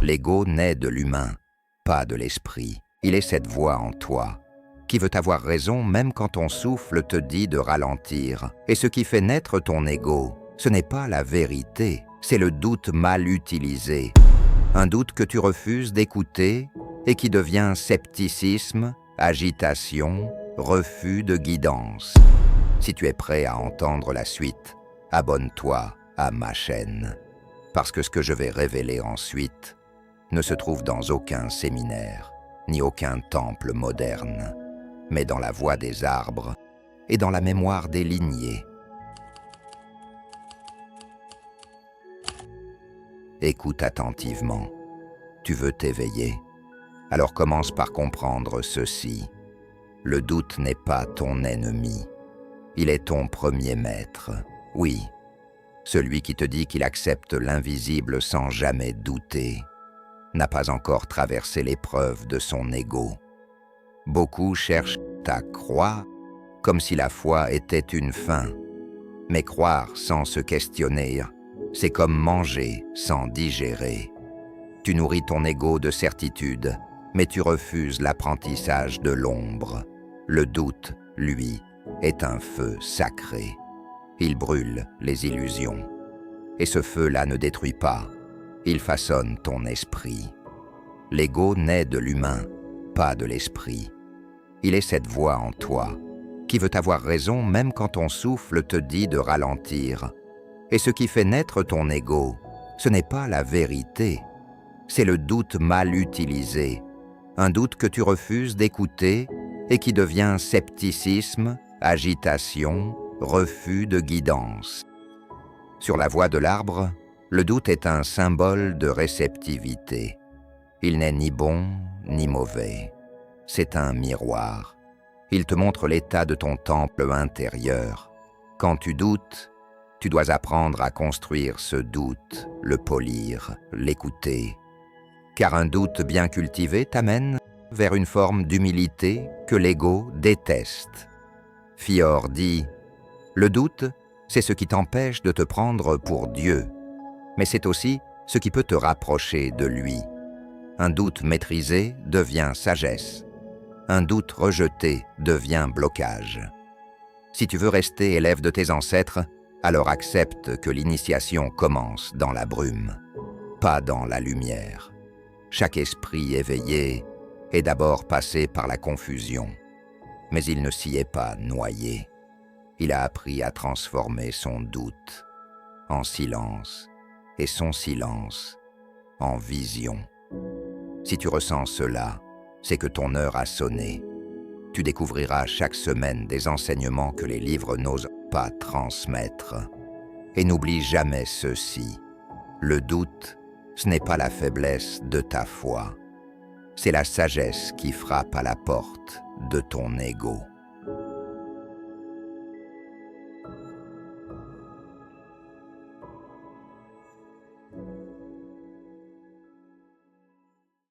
L'ego naît de l'humain, pas de l'esprit. Il est cette voix en toi, qui veut avoir raison même quand ton souffle te dit de ralentir. Et ce qui fait naître ton ego, ce n'est pas la vérité, c'est le doute mal utilisé. Un doute que tu refuses d'écouter et qui devient scepticisme, agitation, refus de guidance. Si tu es prêt à entendre la suite, abonne-toi à ma chaîne. Parce que ce que je vais révéler ensuite ne se trouve dans aucun séminaire, ni aucun temple moderne, mais dans la voix des arbres et dans la mémoire des lignées. Écoute attentivement. Tu veux t'éveiller? Alors commence par comprendre ceci. Le doute n'est pas ton ennemi. Il est ton premier maître. Oui, celui qui te dit qu'il accepte l'invisible sans jamais douter, n'a pas encore traversé l'épreuve de son ego. Beaucoup cherchent à croire comme si la foi était une fin. Mais croire sans se questionner, c'est comme manger sans digérer. Tu nourris ton ego de certitude, mais tu refuses l'apprentissage de l'ombre. Le doute, lui, est un feu sacré. Il brûle les illusions. Et ce feu-là ne détruit pas, il façonne ton esprit. L'ego naît de l'humain, pas de l'esprit. Il est cette voix en toi, qui veut avoir raison même quand ton souffle te dit de ralentir. Et ce qui fait naître ton ego, ce n'est pas la vérité, c'est le doute mal utilisé. Un doute que tu refuses d'écouter et qui devient scepticisme, agitation, refus de guidance. Sur la voie de l'arbre, le doute est un symbole de réceptivité. Il n'est ni bon ni mauvais. C'est un miroir. Il te montre l'état de ton temple intérieur. Quand tu doutes, tu dois apprendre à construire ce doute, le polir, l'écouter. Car un doute bien cultivé t'amène vers une forme d'humilité que l'ego déteste. Fior dit « Le doute, c'est ce qui t'empêche de te prendre pour Dieu, mais c'est aussi ce qui peut te rapprocher de lui. Un doute maîtrisé devient sagesse. Un doute rejeté devient blocage. Si tu veux rester élève de tes ancêtres, alors accepte que l'initiation commence dans la brume, pas dans la lumière. Chaque esprit éveillé est d'abord passé par la confusion, mais il ne s'y est pas noyé. Il a appris à transformer son doute en silence et son silence en vision. Si tu ressens cela, c'est que ton heure a sonné. Tu découvriras chaque semaine des enseignements que les livres n'osent pas transmettre. Et n'oublie jamais ceci. Le doute, ce n'est pas la faiblesse de ta foi. C'est la sagesse qui frappe à la porte de ton ego.